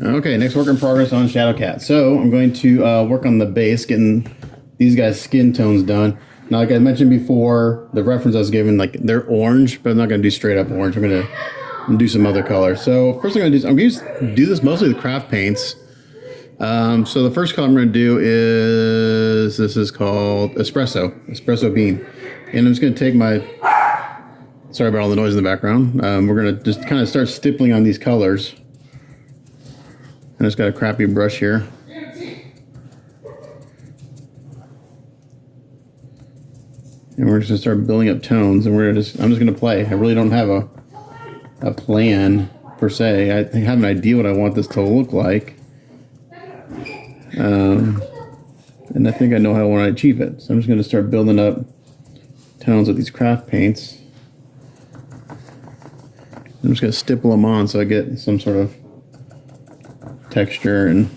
Okay, next work in progress on Shadow Cat. So I'm going to work on the base, getting these guys' skin tones done. Now, like I mentioned before, the reference I was given, like they're orange, but I'm not going to do straight up orange. I'm going to do some other color. So first thing I'm going to do this mostly with craft paints. So the first color I'm going to do is, this is called Espresso Bean. And I'm just going to take my, sorry about all the noise in the background. We're going to just kind of start stippling on these colors. I just got a crappy brush here. And we're just gonna start building up tones, and I'm just gonna play. I really don't have a plan per se. I have an idea what I want this to look like. And I think I know how I want to achieve it. So I'm just gonna start building up tones with these craft paints. I'm just gonna stipple them on so I get some sort of texture and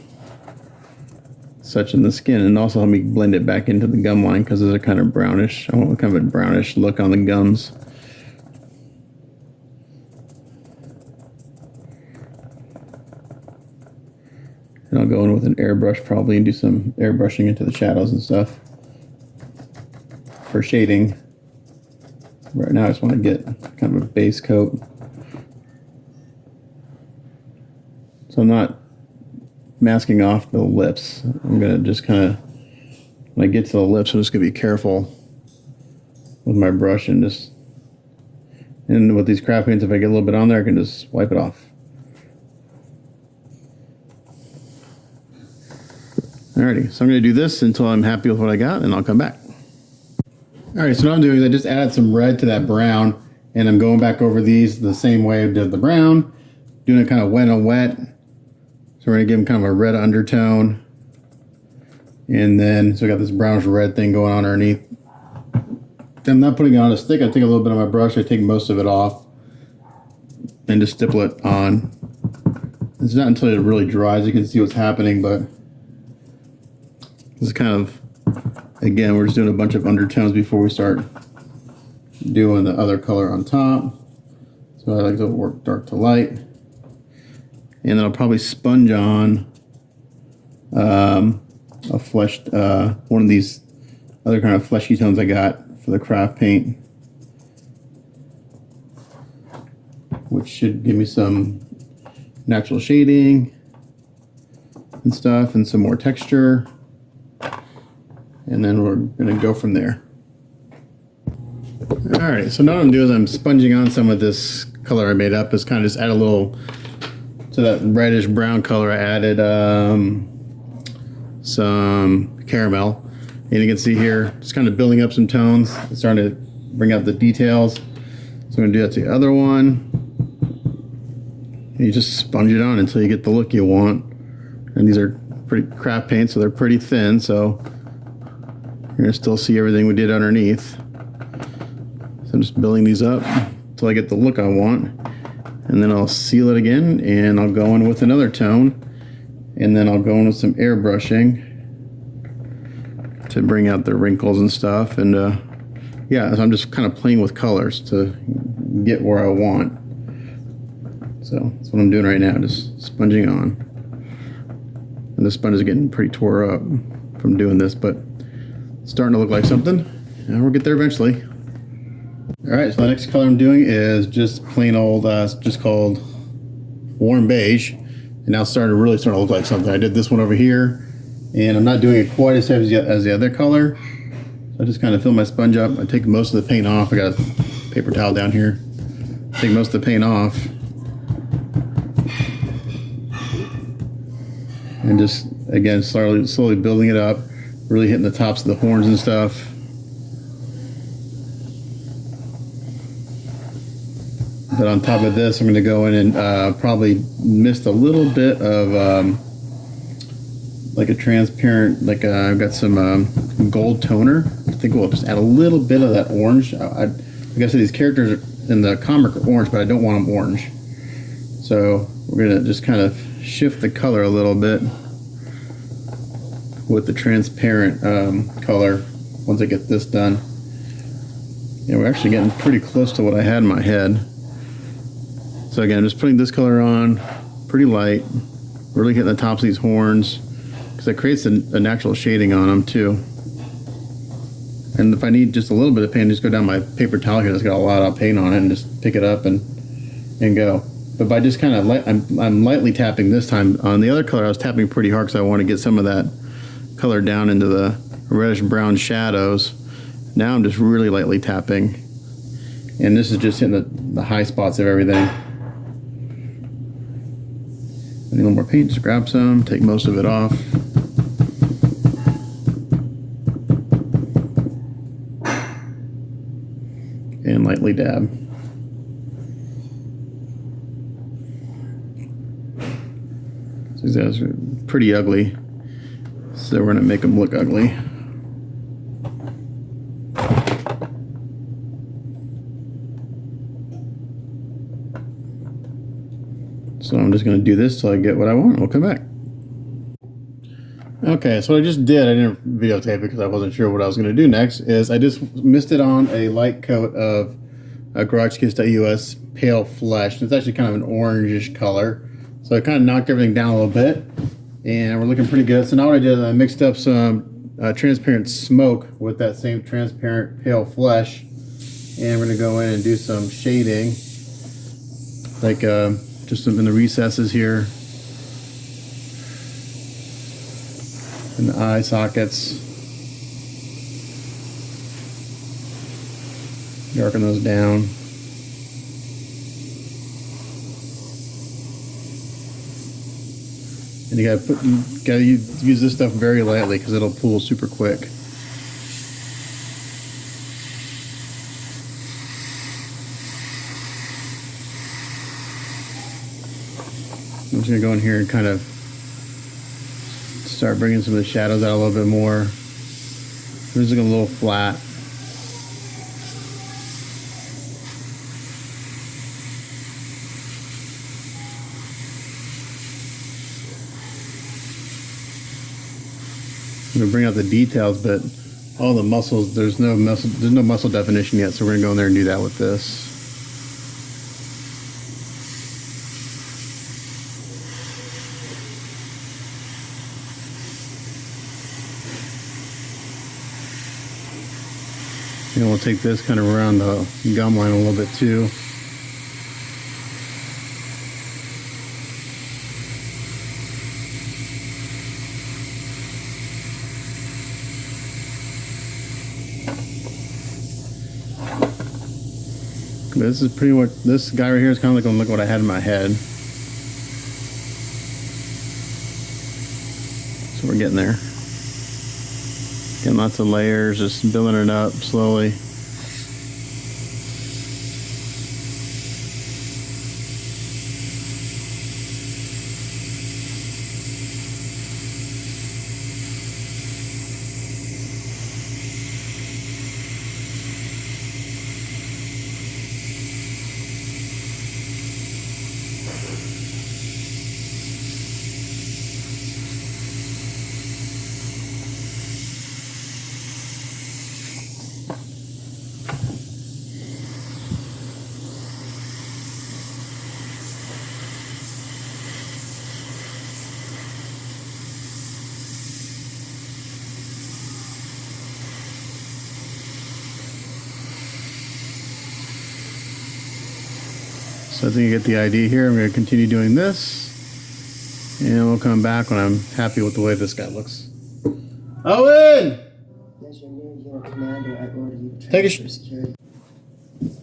such in the skin, and also help me blend it back into the gum line because they're kind of brownish. I want kind of a brownish look on the gums. And I'll go in with an airbrush probably and do some airbrushing into the shadows and stuff for shading. Right now I just want to get kind of a base coat. So I'm not masking off the lips. I'm gonna just kind of, when I get to the lips, I'm just gonna be careful with my brush and with these craft paints, if I get a little bit on there, I can just wipe it off. Alrighty, so I'm gonna do this until I'm happy with what I got, and I'll come back. Alright, so what I'm doing is I just added some red to that brown, and I'm going back over these the same way I did the brown, doing it kind of wet on wet. So we're gonna give them kind of a red undertone. And then, so we got this brownish red thing going on underneath. I'm not putting it on a stick. I take a little bit of my brush, I take most of it off and just stipple it on. It's not until it really dries you can see what's happening, but this is kind of, again, we're just doing a bunch of undertones before we start doing the other color on top. So I like to work dark to light. And then I'll probably sponge on a fleshed, one of these other kind of fleshy tones I got for the craft paint, which should give me some natural shading and stuff and some more texture. And then we're gonna go from there. All right, so now what I'm doing is I'm sponging on some of this color I made up. Is kind of just add a little, to that reddish brown color, I added some caramel. And you can see here, just kind of building up some tones. It's starting to bring out the details. So I'm gonna do that to the other one. And you just sponge it on until you get the look you want. And these are pretty craft paints, so they're pretty thin. So you're gonna still see everything we did underneath. So I'm just building these up until I get the look I want. And then I'll seal it again, and I'll go in with another tone, and then I'll go in with some airbrushing to bring out the wrinkles and stuff. And yeah, so I'm just kind of playing with colors to get where I want. So that's what I'm doing right now, just sponging on. And the sponge is getting pretty tore up from doing this, but it's starting to look like something, and we'll get there eventually. Alright, so the next color I'm doing is just plain old, just called warm beige. And now it's starting to look like something. I did this one over here, and I'm not doing it quite as heavy as the other color. So I just kind of fill my sponge up. I take most of the paint off. I got a paper towel down here. Take most of the paint off. And just, again, slowly building it up. Really hitting the tops of the horns and stuff. But on top of this, I'm going to go in and probably mist a little bit of like a transparent, I've got some gold toner. I think we'll just add a little bit of that orange. Like I said, these characters in the comic are orange, but I don't want them orange. So we're going to just kind of shift the color a little bit with the transparent color once I get this done. Yeah, we're actually getting pretty close to what I had in my head. So again, just putting this color on pretty light. Really hitting the tops of these horns, because it creates a natural shading on them too. And if I need just a little bit of paint, just go down my paper towel here that's got a lot of paint on it and just pick it up and go. But by just kind of I'm lightly tapping this time. On the other color I was tapping pretty hard because I want to get some of that color down into the reddish brown shadows. Now I'm just really lightly tapping, and this is just hitting the high spots of everything. I need a little more paint, just grab some, take most of it off. And lightly dab. So these guys are pretty ugly, so we're gonna make them look ugly. So I'm just gonna do this till I get what I want. We'll come back. Okay, so what I just did, I didn't videotape it because I wasn't sure what I was going to do next, is I just misted on a light coat of GarageKiss.us Pale Flesh. It's actually kind of an orangish color. So I kind of knocked everything down a little bit, and we're looking pretty good. So now what I did is I mixed up some transparent smoke with that same transparent Pale Flesh, and we're going to go in and do some shading, like just in the recesses here. And the eye sockets. Darken those down. And you gotta use this stuff very lightly because it'll pool super quick. I'm just gonna go in here and kind of start bringing some of the shadows out a little bit more. This is looking a little flat. I'm gonna bring out the details, but all the muscles, there's no muscle definition yet, so we're gonna go in there and do that with this. And we'll take this kind of around the gum line a little bit too. This is pretty much, this guy right here is kind of like what I had in my head. So we're getting there. Getting lots of layers, just building it up slowly. So I think you get the idea here. I'm going to continue doing this, and we'll come back when I'm happy with the way this guy looks. Owen! Yes, your new unit commander, I order you to Take a transfer security.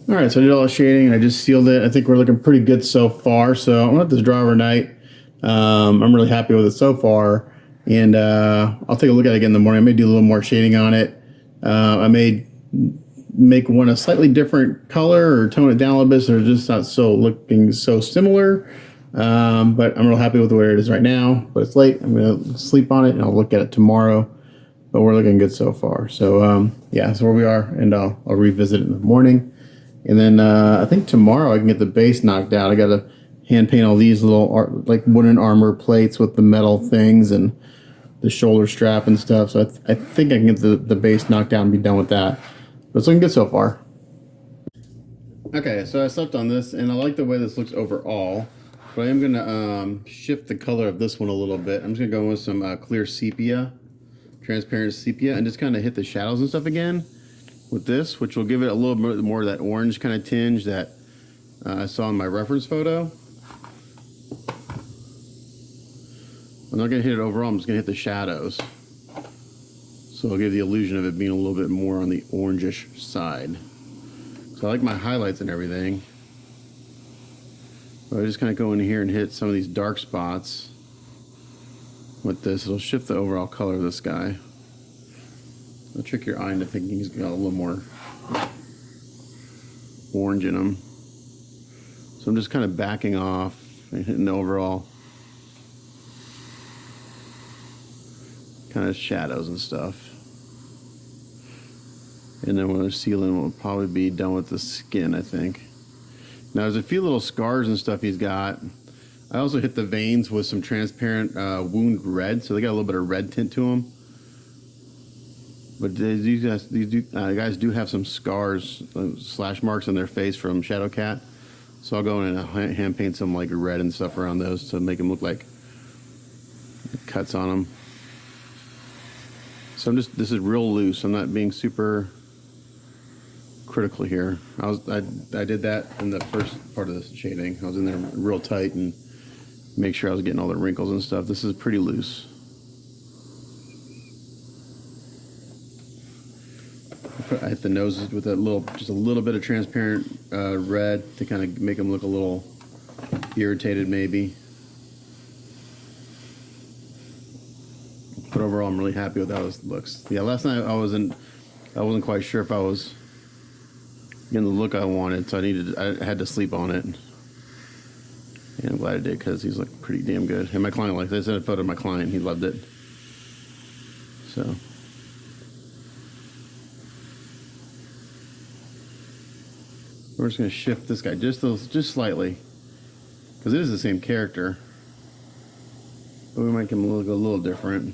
Alright, so I did all the shading and I just sealed it. I think we're looking pretty good so far. So I'm going to let this dry overnight. I'm really happy with it so far. And I'll take a look at it again in the morning. I may do a little more shading on it. I may make one a slightly different color or tone it down a little bit so they're just not so looking so similar. But I'm real happy with where it is right now. But it's late. I'm going to sleep on it and I'll look at it tomorrow. But we're looking good so far. So yeah, that's where we are. And I'll revisit it in the morning. And then I think tomorrow I can get the base knocked out. I got to hand paint all these little like wooden armor plates with the metal things and the shoulder strap and stuff. So I think I can get the base knocked down and be done with that. But it's looking good so far. Okay, so I slept on this and I like the way this looks overall. But I am gonna shift the color of this one a little bit. I'm just gonna go with some clear sepia, transparent sepia, and just kind of hit the shadows and stuff again with this, which will give it a little bit more of that orange kind of tinge that I saw in my reference photo. I'm not gonna hit it overall, I'm just gonna hit the shadows. So it'll give the illusion of it being a little bit more on the orangish side. So I like my highlights and everything. But I just kind of go in here and hit some of these dark spots with this. It'll shift the overall color of this guy. It'll trick your eye into thinking he's got a little more orange in him. So I'm just kind of backing off and hitting the overall kind of shadows and stuff. And then when the ceiling will probably be done with the skin, I think. Now there's a few little scars and stuff he's got. I also hit the veins with some transparent wound red, so they got a little bit of red tint to them. But these guys do have some scars, slash marks on their face from Shadow Cat. So I'll go in and hand paint some like red and stuff around those to make them look like cuts on them. So this is real loose. I'm not being super critical here. I did that in the first part of this shading. I was in there real tight and make sure I was getting all the wrinkles and stuff. This is pretty loose. I hit the noses with just a little bit of transparent red to kind of make them look a little irritated maybe. But overall I'm really happy with how this looks. Yeah, last night I wasn't quite sure if I was getting the look I wanted, so I had to sleep on it. And I'm glad I did because he's looking pretty damn good. And my client liked it. I sent a photo of my client, he loved it. So we're just gonna shift this guy just slightly. Because it is the same character. But we might make him look a little different.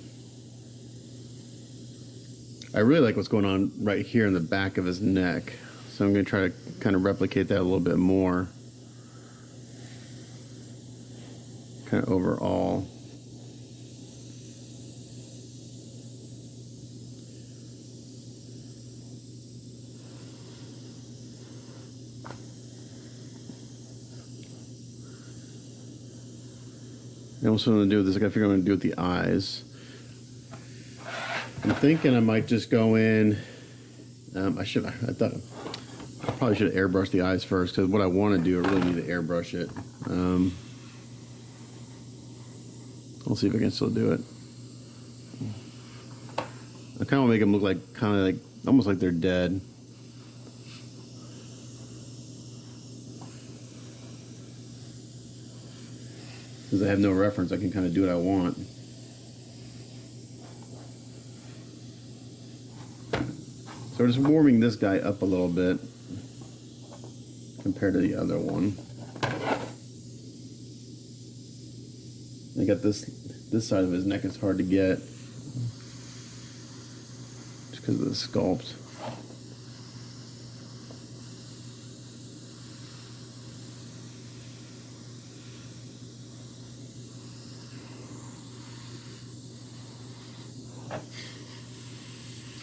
I really like what's going on right here in the back of his neck. So I'm going to try to kind of replicate that a little bit more. Kind of overall. And also what I'm going to do with this, I got to figure out what I'm going to do with the eyes. I'm thinking I might just go in. I probably should have airbrushed the eyes first, because what I want to do, I really need to airbrush it. I'll see if I can still do it. I kind of want to make them look like, almost like they're dead. Because I have no reference, I can kind of do what I want. So we're just warming this guy up a little bit compared to the other one. I got this side of his neck is hard to get just because of the sculpt.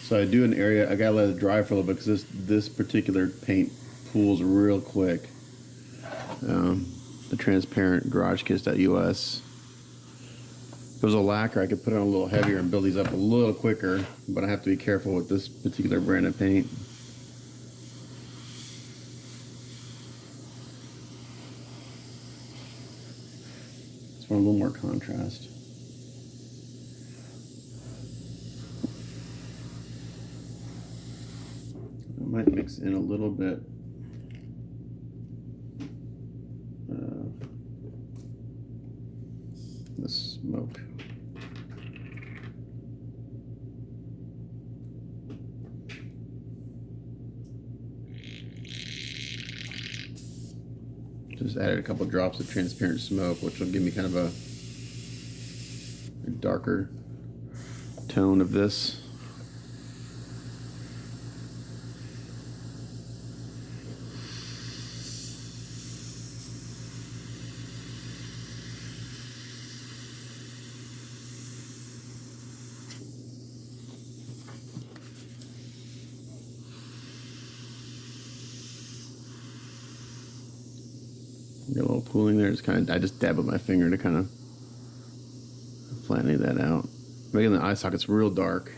So I do an area, I gotta let it dry for a little bit because this particular paint pools real quick. The transparent GarageKits.us. If it was a lacquer, I could put it on a little heavier and build these up a little quicker, but I have to be careful with this particular brand of paint. Just want a little more contrast. I might mix in a little bit of the smoke. Just added a couple drops of transparent smoke, which will give me kind of a darker tone of this. Got a little pooling there. I just dab with my finger to kind of flatten that out. Making the eye sockets real dark.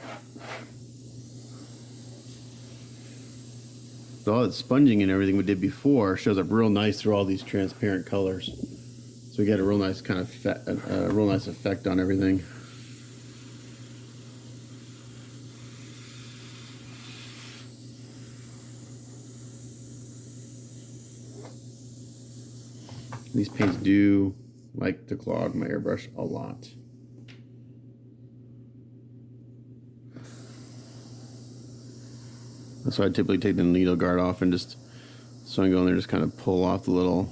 So all that sponging and everything we did before shows up real nice through all these transparent colors. So we get a real nice kind of real nice effect on everything. These paints do like to clog my airbrush a lot. That's why I typically take the needle guard off and just, so I go in there and just kind of pull off the little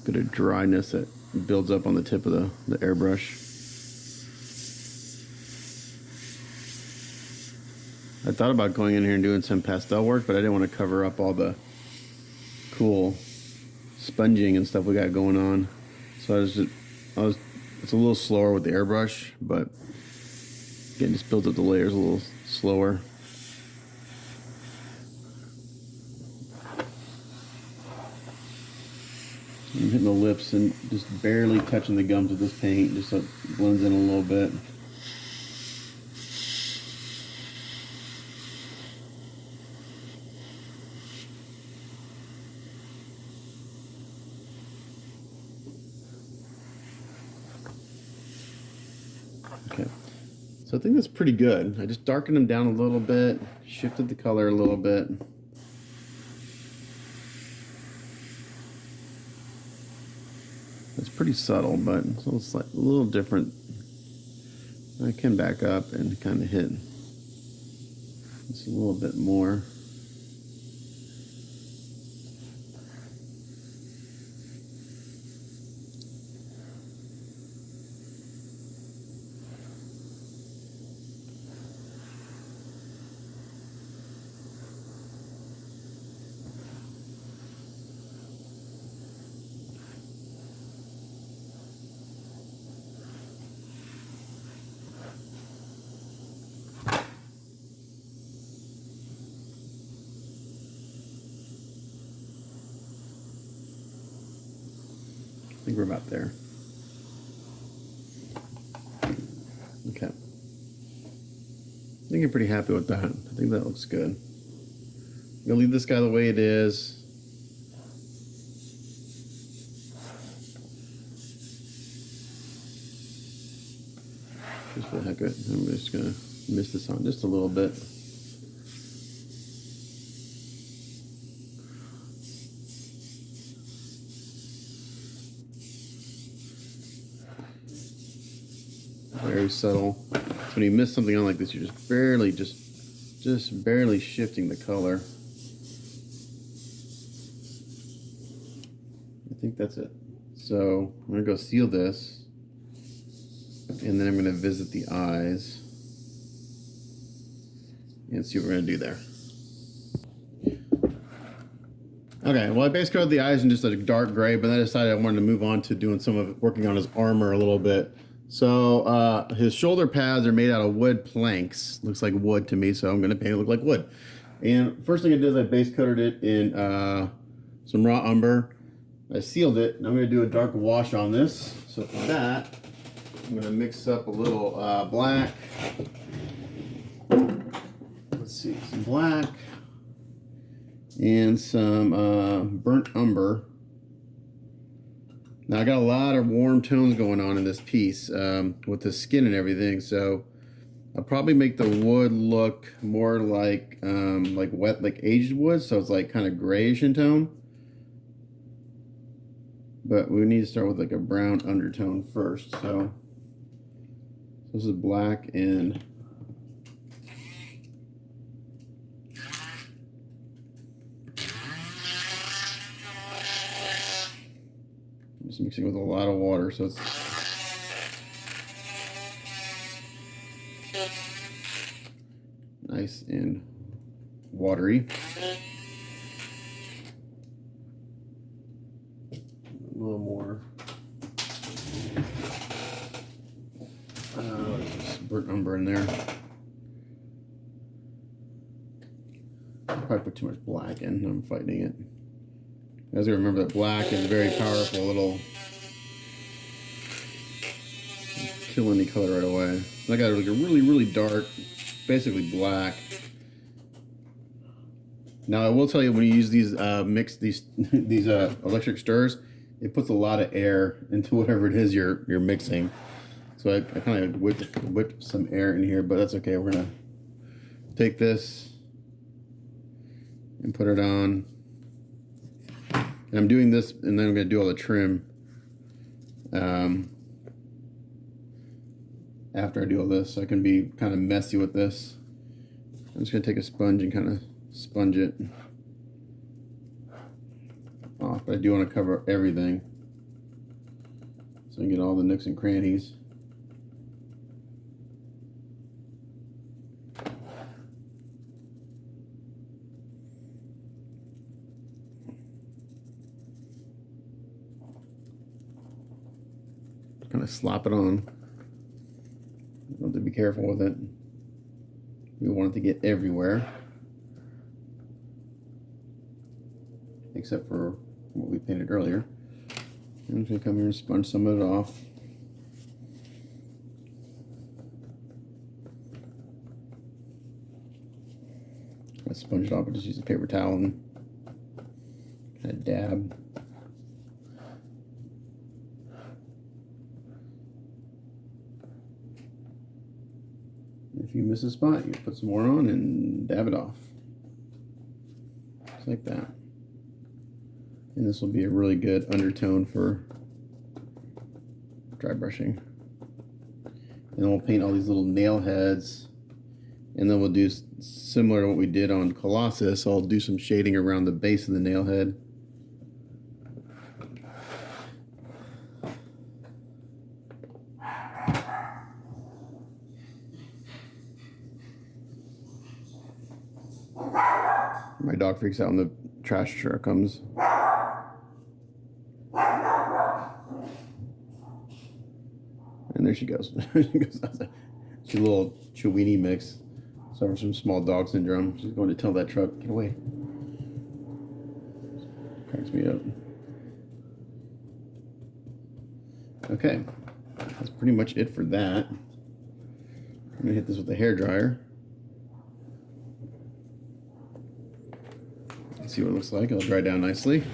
bit of dryness that builds up on the tip of the airbrush. I thought about going in here and doing some pastel work, but I didn't want to cover up all the cool sponging and stuff we got going on. So it's a little slower with the airbrush, but again, just builds up the layers a little slower. I'm hitting the lips and just barely touching the gums with this paint, just so it blends in a little bit. Okay, so I think that's pretty good. I just darkened them down a little bit, shifted the color a little bit. It's pretty subtle, but it's a little different. I can back up and kind of hit just a little bit more. I think we're about there. Okay. I think I'm pretty happy with that. I think that looks good. I'm gonna leave this guy the way it is. Just for the heck of it, I'm just gonna mist this on just a little bit. Very subtle. So when you miss something on like this, you're just barely shifting the color. I think that's it. So I'm gonna go seal this, and then I'm gonna visit the eyes and see what we're gonna do there. Okay, well I base coated the eyes in just a dark gray, but then I decided I wanted to move on to doing some of it, working on his armor a little bit. So his shoulder pads are made out of wood planks. Looks like wood to me, so I'm gonna paint it look like wood. And first thing I did is I base coated it in some raw umber. I sealed it, and I'm gonna do a dark wash on this. So for that, I'm gonna mix up a little black. Let's see, some black and some burnt umber. Now I got a lot of warm tones going on in this piece with the skin and everything, so I'll probably make the wood look more like wet, like aged wood, so it's like kind of grayish in tone. But we need to start with like a brown undertone first. So this is black and I'm just mixing with a lot of water, so it's nice and watery. A little more burnt umber in there. Probably put too much black in. I'm fighting it. guys gotta remember that black is a very powerful little kill any color right away. I got like a really dark, basically black. Now I will tell you, when you use these these electric stirrers, it puts a lot of air into whatever it is you're mixing. So I kind of whipped some air in here, but that's okay. We're gonna take this and put it on. And I'm doing this, and then I'm gonna do all the trim. After I do all this, so I can be kind of messy with this. I'm just gonna take a sponge and kind of sponge it off, but I do want to cover everything so I can get all the nooks and crannies. Kind of slop it on. You have to be careful with it. We want it to get everywhere, except for what we painted earlier. I'm just gonna come here and sponge some of it off. I sponge it off, but just use a paper towel and kind of dab. If you miss a spot, you put some more on and dab it off. Just like that. And this will be a really good undertone for dry brushing. And then we'll paint all these little nail heads. And then we'll do similar to what we did on Colossus. I'll do some shading around the base of the nail head. My dog freaks out when the trash truck comes. And there she goes. She's a little Chiweenie mix. Suffers from small dog syndrome. She's going to tell that truck, get away. Cracks me up. Okay. That's pretty much it for that. I'm going to hit this with a hairdryer. See what it looks like. It'll dry down nicely.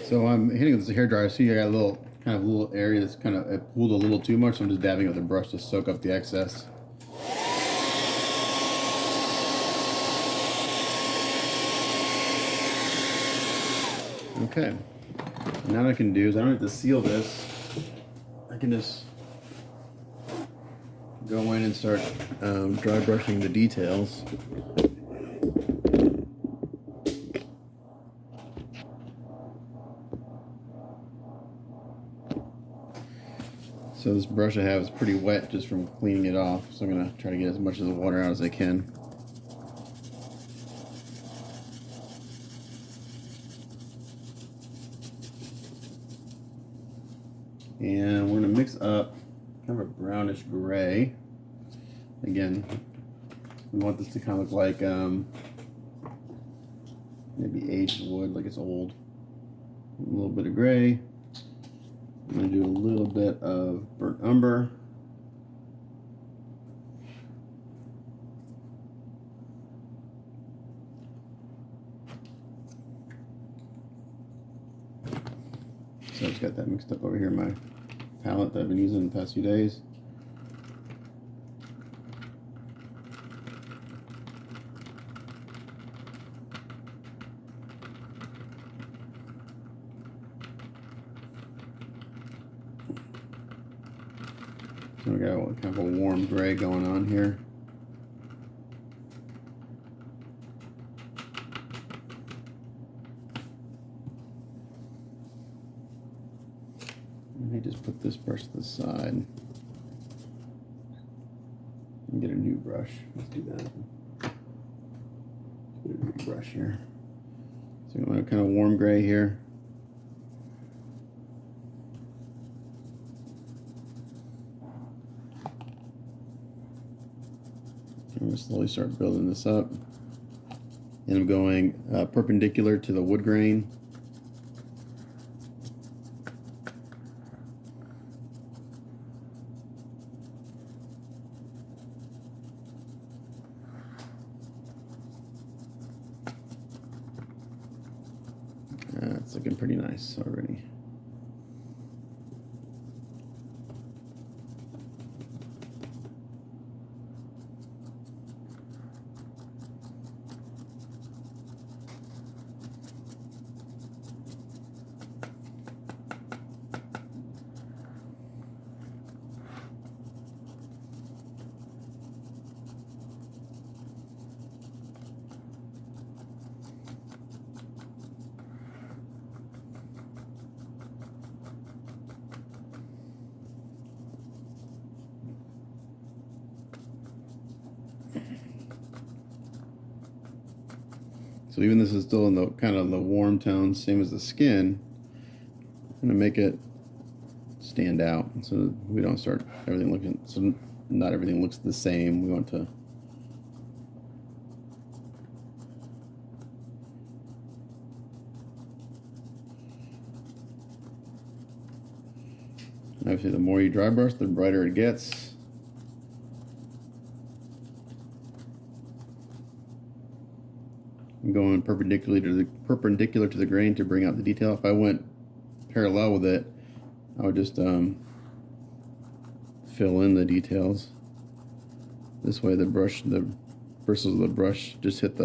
So I'm hitting with this hairdryer. See, I got a little area that's kind of pulled a little too much. So I'm just dabbing with the brush to soak up the excess. Okay. Now what I can do is I don't have to seal this. I can just go in and start dry brushing the details. So this brush I have is pretty wet just from cleaning it off, so I'm going to try to get as much of the water out as I can. And we're going to mix up kind of a brownish gray. Again, we want this to kind of look like maybe aged wood, like it's old. A little bit of gray. I'm going to do a little bit of burnt umber. So I just got that mixed up over here in my palette that I've been using the past few days. So we got kind of a warm gray going on here. Let me just put this brush to the side and get a new brush. Let's do that. Let's get a new brush here. So we want a kind of warm gray here. I'm going to slowly start building this up. And I'm going perpendicular to the wood grain. It's looking pretty nice already. So even this is still in the kind of the warm tones, same as the skin, I'm gonna make it stand out so we don't start everything looking, so not everything looks the same. We want to obviously the more you dry brush, the brighter it gets. I'm going perpendicular to the grain to bring out the detail. If I went parallel with it, I would just fill in the details. This way the bristles of the brush just hit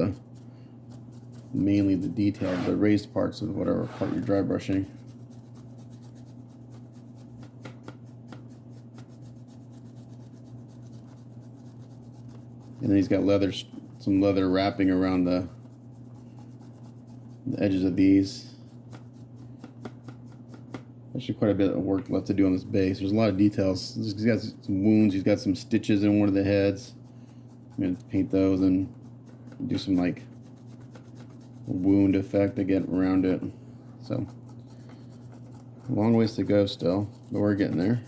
mainly the detail, the raised parts of whatever part you're dry brushing. And then he's got some leather wrapping around the edges of these. Actually quite a bit of work left to do on this base. There's a lot of details. He's got some wounds, he's got some stitches in one of the heads. I'm going to paint those and do some like wound effect to get around it. So, a long ways to go still, but we're getting there.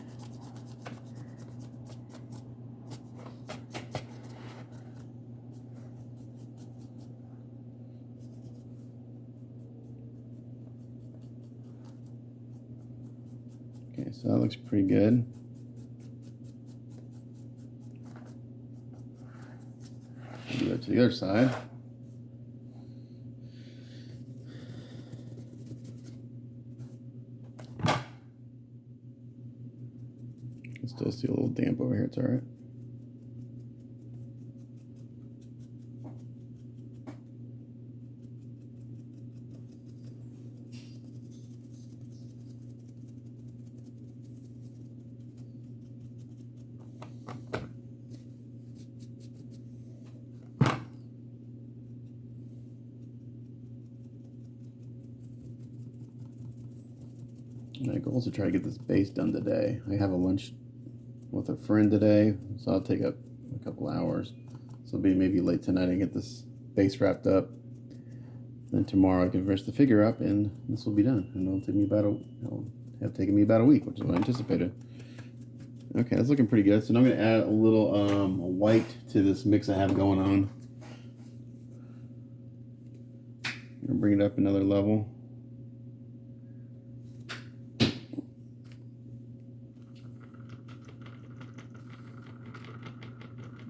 Okay, so that looks pretty good. Do that to the other side. I still see a little damp over here, it's all right. My goal is to try to get this base done today. I have a lunch with a friend today, so I'll take up a couple hours. So it'll be maybe late tonight and get this base wrapped up. Then tomorrow I can finish the figure up, and this will be done. And it'll have taken me about a week, which is what I anticipated. Okay, that's looking pretty good. So now I'm going to add a little white to this mix I have going on. I'm going to bring it up another level.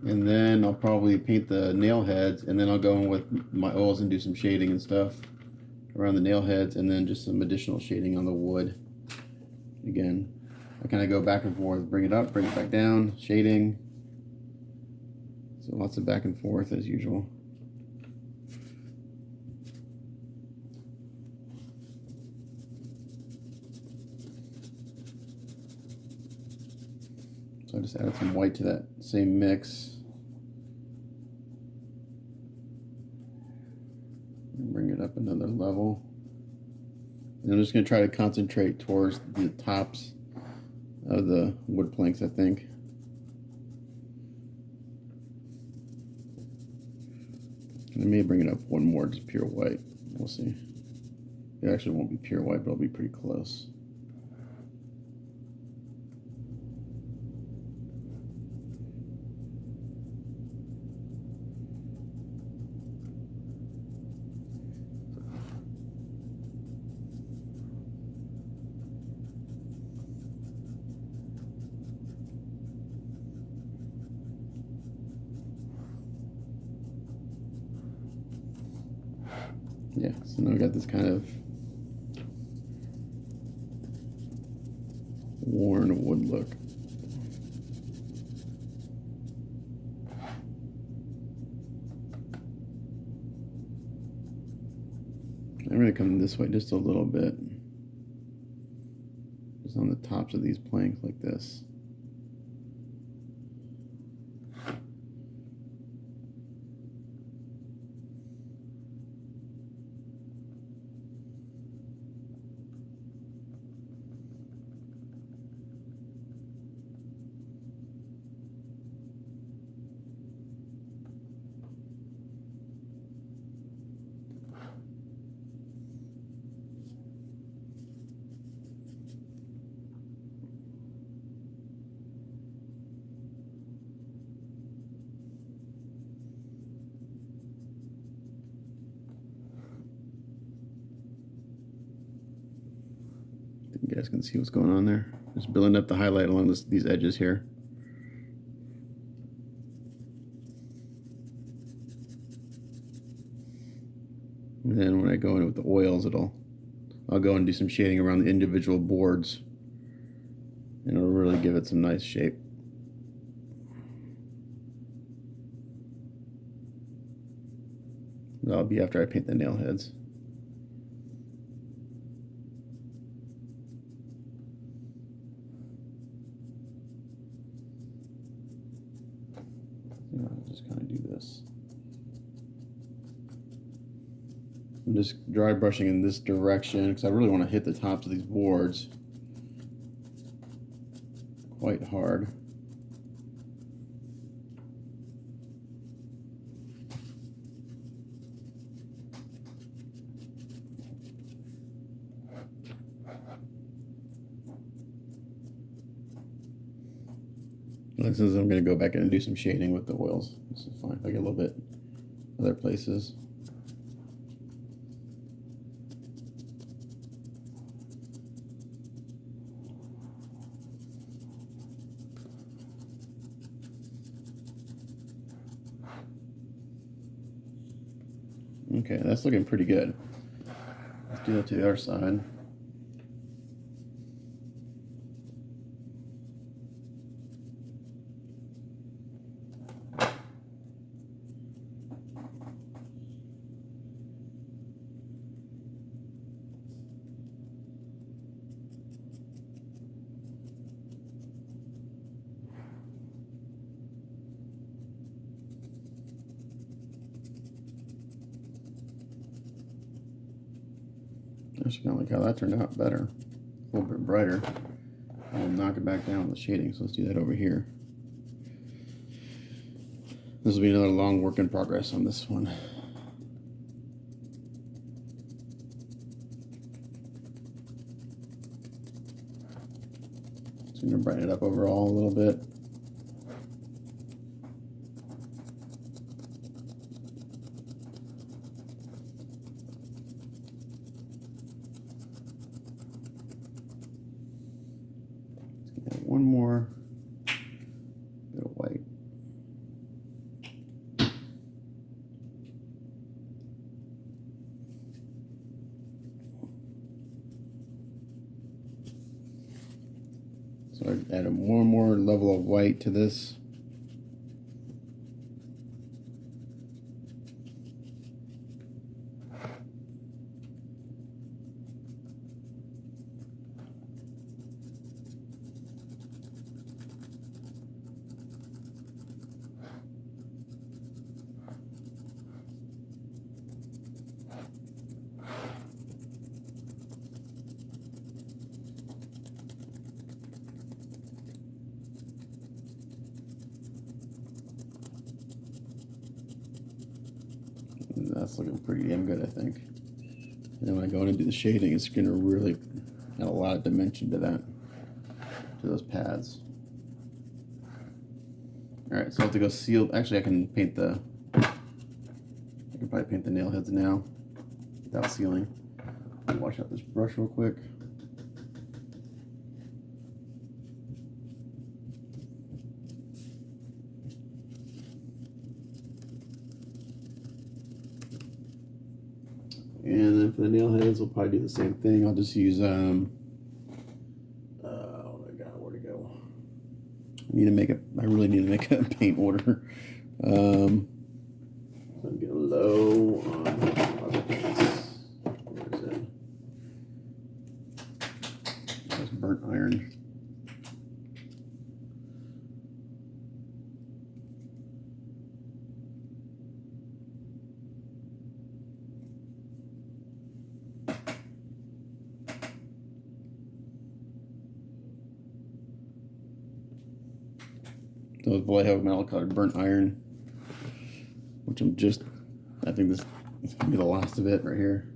And then I'll probably paint the nail heads, and then I'll go in with my oils and do some shading and stuff around the nail heads, and then just some additional shading on the wood. Again, I kind of go back and forth, bring it up, bring it back down, shading. So lots of back and forth as usual. So I just added some white to that same mix. And bring it up another level. And I'm just going to try to concentrate towards the tops of the wood planks, I think. And I may bring it up one more, just pure white. We'll see. It actually won't be pure white, but it'll be pretty close. Yeah, so now we got this kind of worn wood look. I'm going to come this way just a little bit. Just on the tops of these planks like this. You guys can see what's going on there. Just building up the highlight along these edges here. And then when I go in with the oils, I'll go and do some shading around the individual boards, and it'll really give it some nice shape. That'll be after I paint the nail heads. I'll just kind of do this. I'm just dry brushing in this direction because I really want to hit the tops of these boards quite hard. This is, I'm going to go back in and do some shading with the oils. This is fine. I get a little bit other places. Okay, that's looking pretty good. Let's do that to the other side. Actually, kind of like how that turned out better. A little bit brighter. I'll knock it back down with the shading, so let's do that over here. This will be another long work in progress on this one. Just going to brighten it up overall a little bit. One more bit of white. to add one more level of white to this. That's looking pretty damn good, I think. And then when I go in and do the shading, it's going to really add a lot of dimension to that, to those pads. All right, so I have to go seal. Actually, I can paint the. I can probably paint the nail heads now without sealing. I'll wash out this brush real quick. And then for the nail heads, we'll probably do the same thing. I'll just use oh my god, where'd it go? I need to make it. I really need to make a paint order. I'm getting low on other paints. Where is it? That's burnt iron. Those Vallejo metal colored burnt iron, which I think this is gonna be the last of it right here.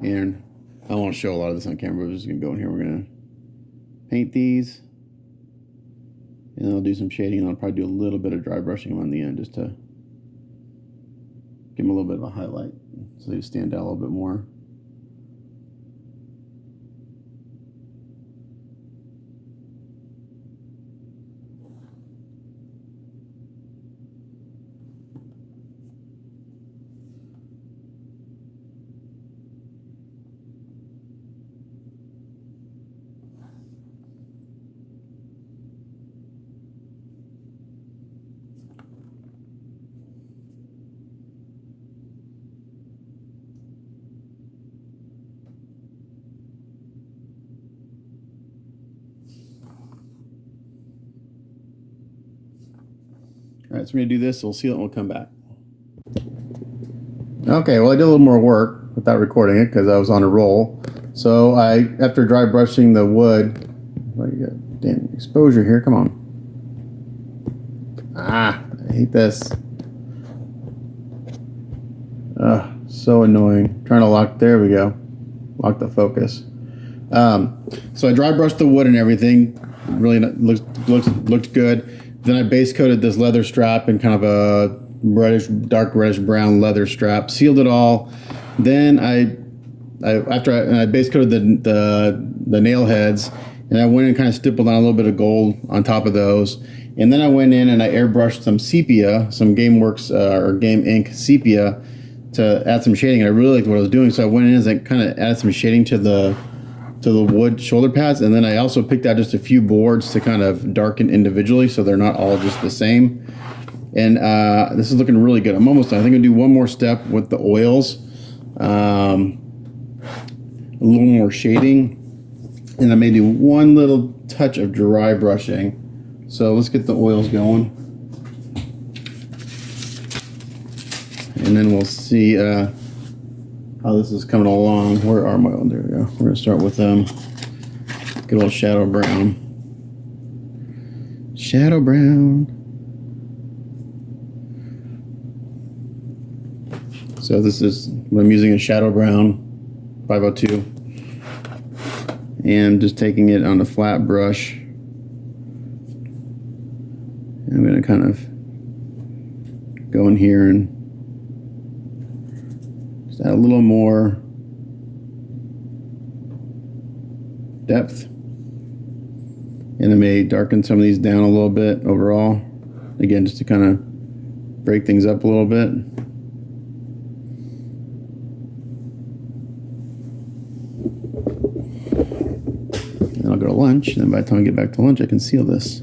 And I won't show a lot of this on camera, but we're just gonna go in here. We're gonna paint these, and then I'll do some shading, and I'll probably do a little bit of dry brushing on the end just to give them a little bit of a highlight so they stand out a little bit more. All right, so we're gonna do this, we'll seal it and we'll come back. Okay, well I did a little more work without recording it because I was on a roll. So after dry brushing the wood, oh, you got damn exposure here, come on. I hate this. So annoying. Trying to lock, there we go. Lock the focus. So I dry brushed the wood and everything. Really looked good. Then I base coated this leather strap in kind of a dark reddish brown leather strap. Sealed it all. Then after I base coated the nail heads, and I went and kind of stippled on a little bit of gold on top of those. And then I went in and I airbrushed some sepia, some GameWorks or Game Ink sepia to add some shading. I really liked what I was doing, so I went in and I kind of added some shading to the wood shoulder pads, and then I also picked out just a few boards to kind of darken individually so they're not all just the same. And this is looking really good. I'm almost done. I think I'll do one more step with the oils, a little more shading, and then maybe one little touch of dry brushing. So let's get the oils going, and then we'll see how this is coming along. Where are my oils? There we go. We're gonna start with good old shadow brown. Shadow brown. So this is what I'm using, a shadow brown 502, and I'm just taking it on a flat brush. And I'm gonna kind of go in here and just add a little more depth, and I may darken some of these down a little bit overall, again just to kind of break things up a little bit. And I'll go a lunch, and then by the time I get back to lunch, I can seal this.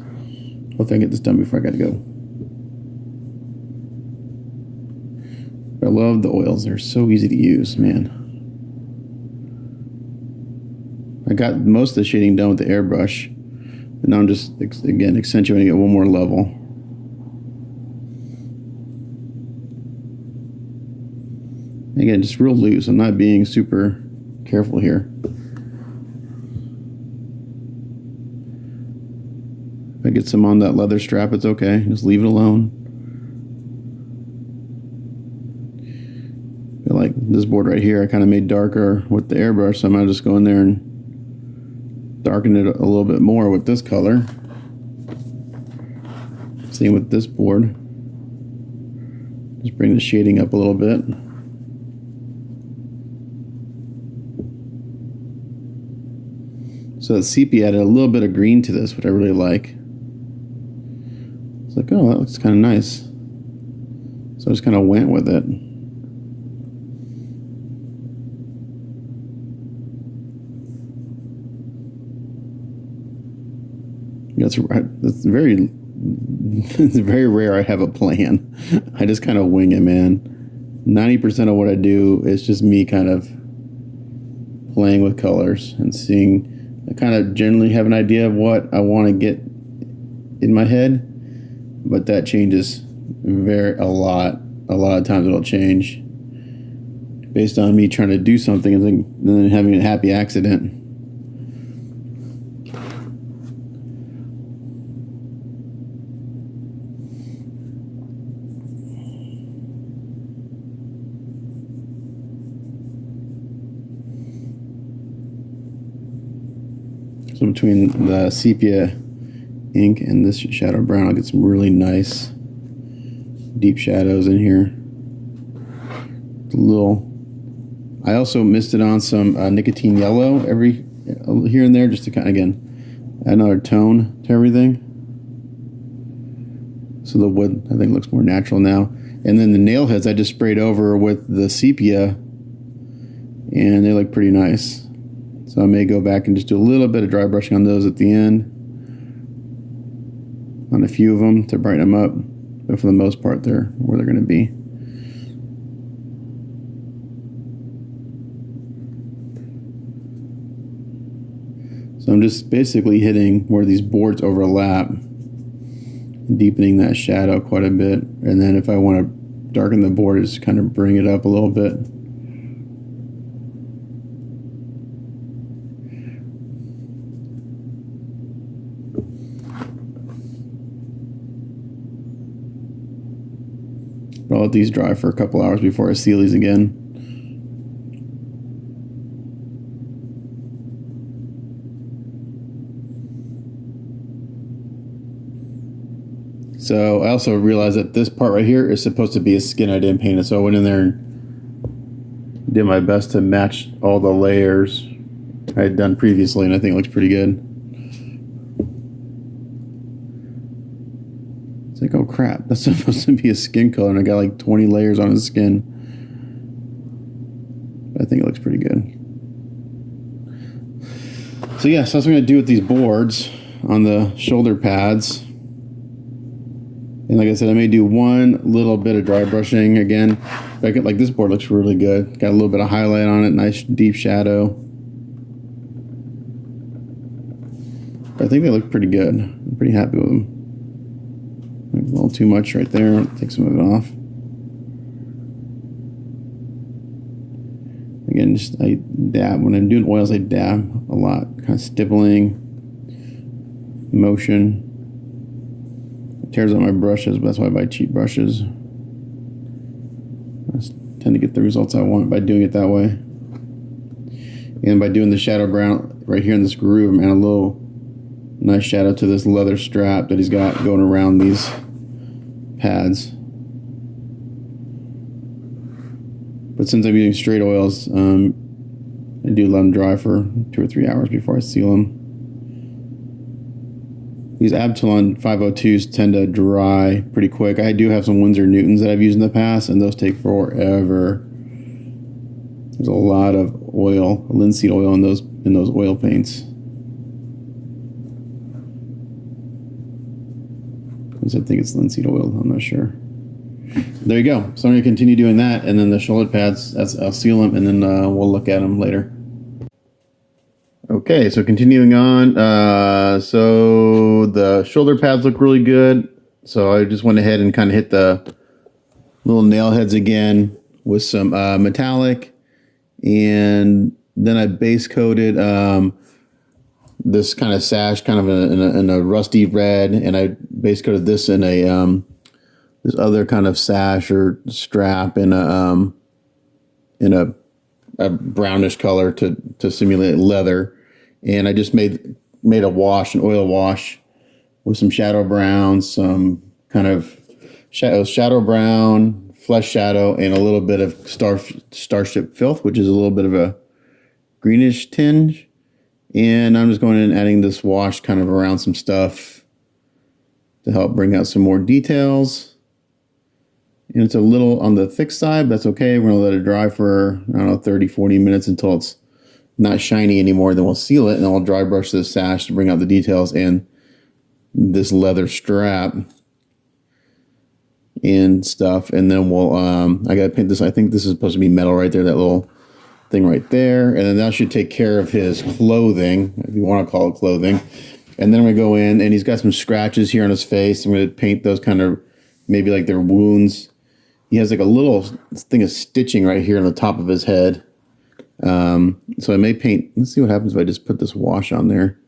Hopefully I can get this done before I gotta go. But I love the oils. They're so easy to use, man. I got most of the shading done with the airbrush, and now I'm just, again, accentuating it one more level. Again, just real loose. I'm not being super careful here. If I get some on that leather strap, it's okay. Just leave it alone. I feel like this board right here, I kind of made darker with the airbrush, so I'm going to just go in there and darken it a little bit more with this color. Same with this board. Just bring the shading up a little bit. So that sepia added a little bit of green to this, which I really like. It's like, oh, that looks kind of nice. So I just kind of went with it. That's very, it's very rare I have a plan. I just kind of wing it, man. 90% of what I do is just me kind of playing with colors and seeing. I kind of generally have an idea of what I want to get in my head, but that changes a lot. A lot of times it'll change based on me trying to do something and then having a happy accident. So between the sepia ink and this shadow brown, I'll get some really nice deep shadows in here. I also misted on some nicotine yellow here and there, just to kind of, again, add another tone to everything. So the wood, I think, looks more natural now. And then the nail heads I just sprayed over with the sepia, and they look pretty nice. So I may go back and just do a little bit of dry brushing on those at the end, on a few of them to brighten them up, but for the most part they're where they're going to be. So I'm just basically hitting where these boards overlap, deepening that shadow quite a bit, and then if I want to darken the board, just kind of bring it up a little bit. I'll let these dry for a couple hours before I seal these again. So I also realized that this part right here is supposed to be a skin I didn't paint it, so I went in there and did my best to match all the layers I had done previously, and I think it looks pretty good. It's like, oh crap, that's supposed to be a skin color, and I got like 20 layers on his skin. But I think it looks pretty good. So yeah, so that's what I'm going to do with these boards on the shoulder pads. And like I said, I may do one little bit of dry brushing again. Like this board looks really good. Got a little bit of highlight on it, nice deep shadow. But I think they look pretty good. I'm pretty happy with them. A little too much right there. Take some of it off. Again, just I dab. When I'm doing oils, I dab a lot. Kind of stippling, motion. It tears up my brushes, but that's why I buy cheap brushes. I tend to get the results I want by doing it that way. And by doing the shadow brown right here in this groove, I'm adding a little nice shadow to this leather strap that he's got going around these pads. But since I'm using straight oils, I do let them dry for 2 or 3 hours before I seal them. These Absalon 502s tend to dry pretty quick. I do have some Winsor Newtons that I've used in the past, and those take forever. There's a lot of oil, linseed oil in those oil paints. least I think it's linseed oil. I'm not sure. There you go. So I'm going to continue doing that, and then the shoulder pads, I'll seal them, and then we'll look at them later. Okay, so continuing on. So the shoulder pads look really good. So I just went ahead and kind of hit the little nail heads again with some metallic, and then I base coated this kind of sash, kind of in a rusty red, and I base coated this in a this other kind of sash or strap in a brownish color to simulate leather, and I just made a wash, an oil wash, with some shadow brown, some kind of shadow brown, flesh shadow, and a little bit of starship filth, which is a little bit of a greenish tinge. And I'm just going in and adding this wash kind of around some stuff to help bring out some more details. And it's a little on the thick side, but that's okay. We're going to let it dry for, I don't know, 30, 40 minutes until it's not shiny anymore. Then we'll seal it, and then I'll dry brush this sash to bring out the details and this leather strap and stuff. And then we'll, I got to paint this. I think this is supposed to be metal right there, that little thing right there. And then that should take care of his clothing, if you want to call it clothing. And then I'm going to go in, and he's got some scratches here on his face. I'm going to paint those kind of maybe like they're wounds. He has like a little thing of stitching right here on the top of his head. So I may paint, let's see what happens if I just put this wash on there.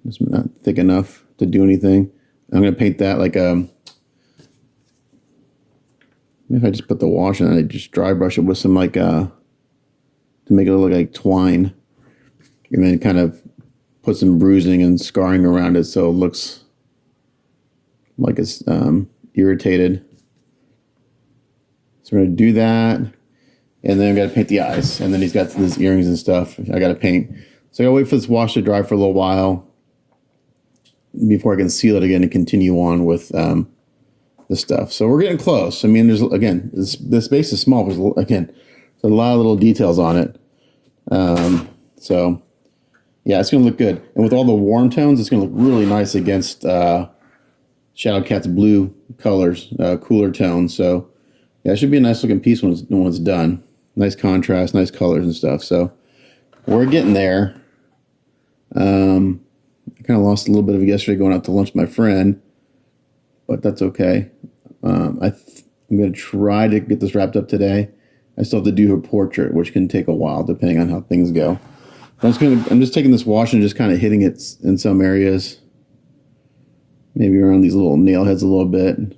It's not thick enough to do anything. I'm going to paint that like maybe if I just put the wash on, I just dry brush it with some like to make it look like twine, and then kind of put some bruising and scarring around it so it looks like it's irritated. So we're going to do that, and then I've got to paint the eyes, and then he's got his earrings and stuff I got to paint. So I got to wait for this wash to dry for a little while before I can seal it again and continue on with the stuff. So we're getting close. I mean, there's, again, this base is small, but again, there's a lot of little details on it. So yeah, it's going to look good. And with all the warm tones, it's going to look really nice against Shadowcat's blue colors, cooler tones. So yeah, it should be a nice looking piece when it's done. Nice contrast, nice colors and stuff. So we're getting there. I kind of lost a little bit of it yesterday going out to lunch with my friend, but that's okay. I'm going to try to get this wrapped up today. I still have to do her portrait, which can take a while depending on how things go. But I'm just taking this wash and just kind of hitting it in some areas, maybe around these little nail heads a little bit.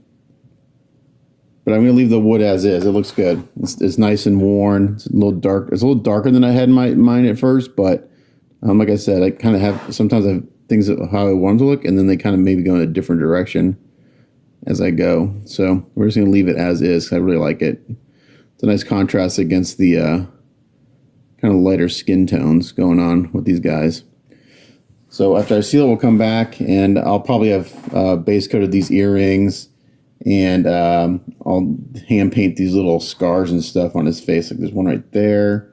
But I'm going to leave the wood as is. It looks good. It's nice and worn. It's a little dark. It's a little darker than I had in my mind at first, but like I said, I kind of have, sometimes I have things of how I want them to look, and then they kind of maybe go in a different direction as I go. So we're just going to leave it as is because I really like it. It's a nice contrast against the kind of lighter skin tones going on with these guys. So after I seal it, we'll come back, and I'll probably have base coated these earrings, and I'll hand paint these little scars and stuff on his face. Like there's one right there.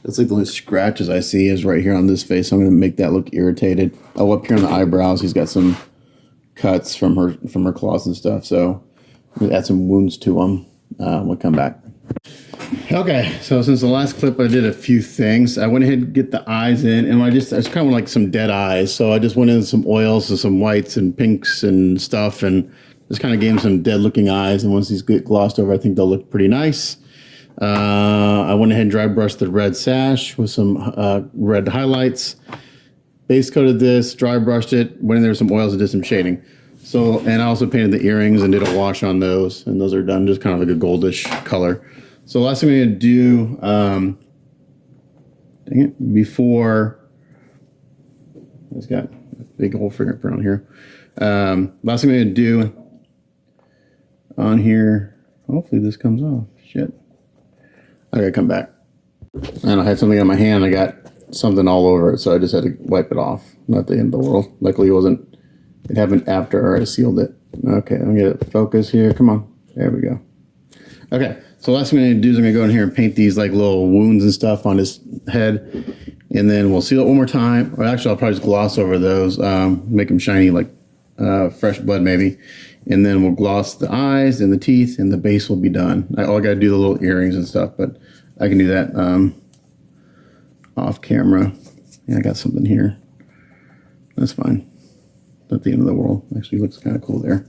That's like the only scratches I see is right here on this face. So I'm going to make that look irritated. Oh, up here on the eyebrows, he's got some cuts from her claws and stuff. So I'm going to add some wounds to him. We'll come back. Okay, so since the last clip I did a few things. I went ahead and get the eyes in, and I just kind of like some dead eyes. So I just went in some oils and some whites and pinks and stuff, and just kind of gave him some dead looking eyes. And once these get glossed over, I think they'll look pretty nice. I went ahead and dry brushed the red sash with some red highlights. Base coated this, dry brushed it, went in there with some oils and did some shading. So, and I also painted the earrings and did a wash on those, and those are done just kind of like a goldish color. So last thing I'm going to do, dang it, before, it's got a big old fingerprint on here. Last thing I'm going to do on here, hopefully this comes off, shit. I gotta come back. And I had something on my hand, I got something all over it, so I just had to wipe it off. Not the end of the world. Luckily it happened after I sealed it. Okay, I'm gonna get it focused here, come on. There we go. Okay, so last thing I'm gonna do is I'm gonna go in here and paint these like little wounds and stuff on his head. And then we'll seal it one more time. Or actually, I'll probably just gloss over those, make them shiny like fresh blood maybe. And then we'll gloss the eyes and the teeth, and the base will be done. All I got to do the little earrings and stuff, but I can do that off camera. Yeah, I got something here. That's fine. Not the end of the world. Actually looks kind of cool there.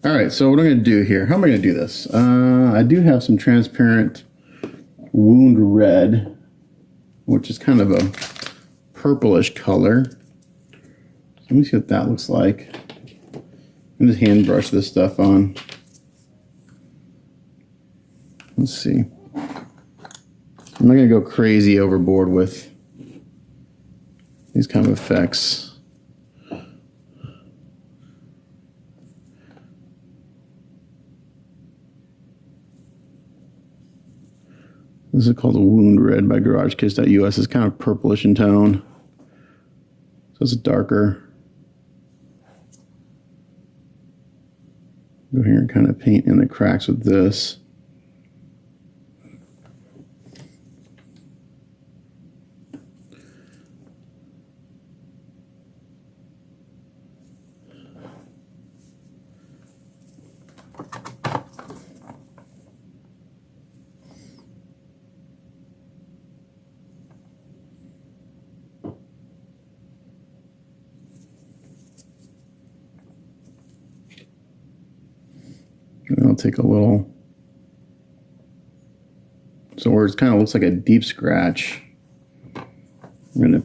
All right, so what I'm going to do here, how am I going to do this? I do have some transparent wound red, which is kind of a purplish color. Let me see what that looks like. I'm just hand brush this stuff on. Let's see. I'm not going to go crazy overboard with these kind of effects. This is called a Wound Red by GarageKits.us. It's kind of purplish in tone, so it's darker. Go here and kind of paint in the cracks with this. And I'll take a little, so where it kind of looks like a deep scratch, I'm going to,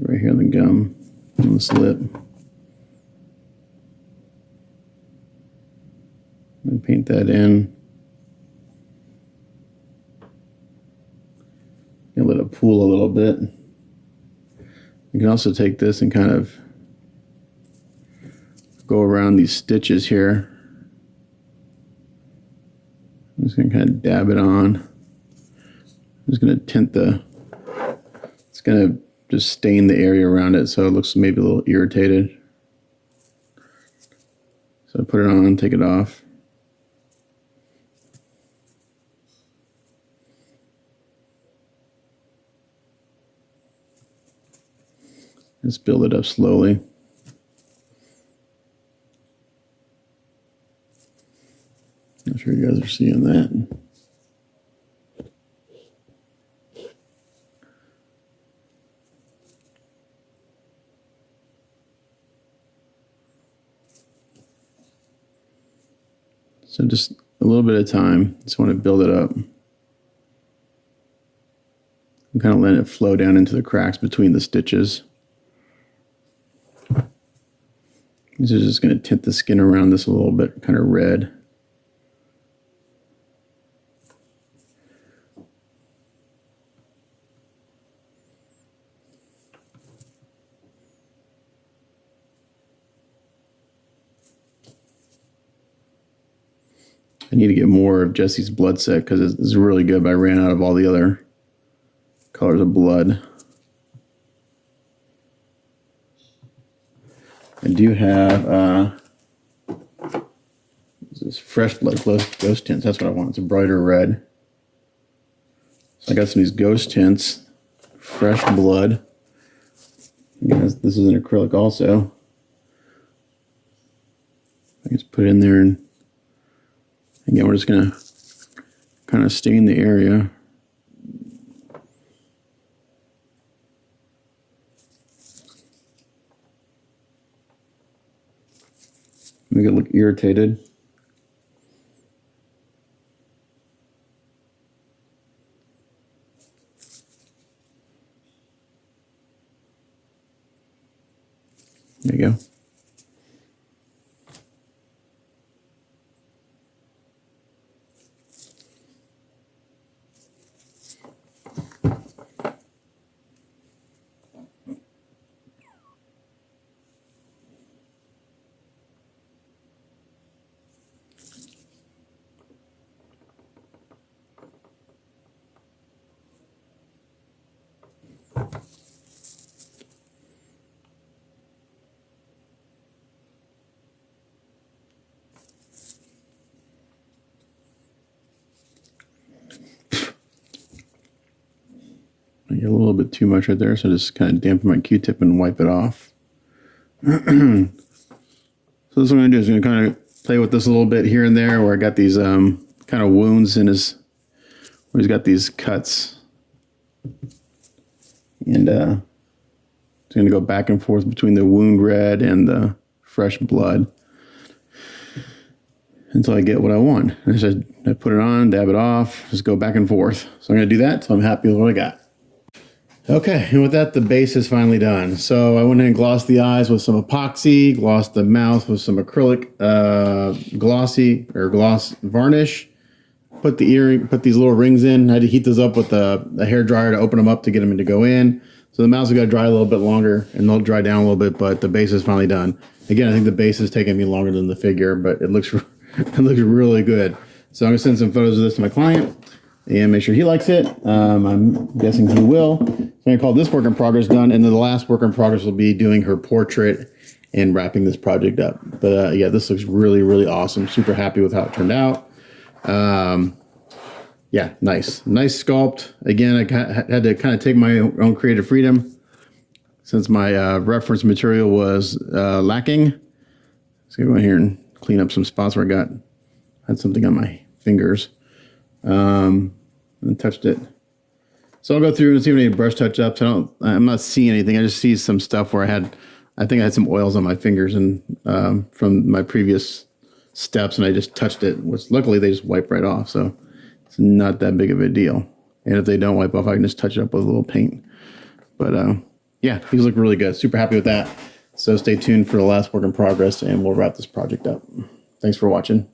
right here on the gum, on this lip, and paint that in. And let it pool a little bit. You can also take this and kind of go around these stitches here. I'm just going to kind of dab it on. I'm just going to tint it's going to just stain the area around it so it looks maybe a little irritated. So put it on, take it off. Just build it up slowly. Not sure you guys are seeing that. So just a little bit of time. Just want to build it up. I'm kind of letting it flow down into the cracks between the stitches. This is just going to tint the skin around this a little bit, kind of red. I need to get more of Jesse's blood set because it's really good, but I ran out of all the other colors of blood. I do have this fresh blood ghost tints. That's what I want. It's a brighter red. So I got some of these ghost tints, fresh blood. Again, this is an acrylic also. I can just put it in there, and again, we're just going to kind of stain the area. Make it look irritated. There you go. a little bit too much right there, so just kind of dampen my Q-tip and wipe it off. So this is what I'm going to do is I'm going to kind of play with this a little bit here and there where I got these kind of wounds in his, where he's got these cuts. And it's going to go back and forth between the wound red and the fresh blood until I get what I want. And so I put it on, dab it off, just go back and forth. So I'm going to do that, so I'm happy with what I got. Okay, and with that, the base is finally done. So I went in and glossed the eyes with some epoxy, glossed the mouth with some acrylic gloss varnish, put the earring, put these little rings in. I had to heat those up with a hair dryer to open them up to get them to go in. So the mouths have got to dry a little bit longer, and they'll dry down a little bit, but the base is finally done. Again, I think the base is taking me longer than the figure, but it looks it looks really good. So I'm going to send some photos of this to my client and make sure he likes it. I'm guessing he will. So I'm going to call this work in progress done, and then the last work in progress will be doing her portrait and wrapping this project up. But yeah, this looks really, really awesome. Super happy with how it turned out. Yeah, nice sculpt. Again, I had to kind of take my own creative freedom since my reference material was lacking. So go in here and clean up some spots where I had something on my fingers and touched it. So I'll go through and see if any brush touch ups. I'm not seeing anything. I just see some stuff where I think I had some oils on my fingers and from my previous steps, and I just touched it, which luckily they just wipe right off. So it's not that big of a deal. And if they don't wipe off, I can just touch it up with a little paint. But yeah, these look really good. Super happy with that. So stay tuned for the last work in progress, and we'll wrap this project up. Thanks for watching.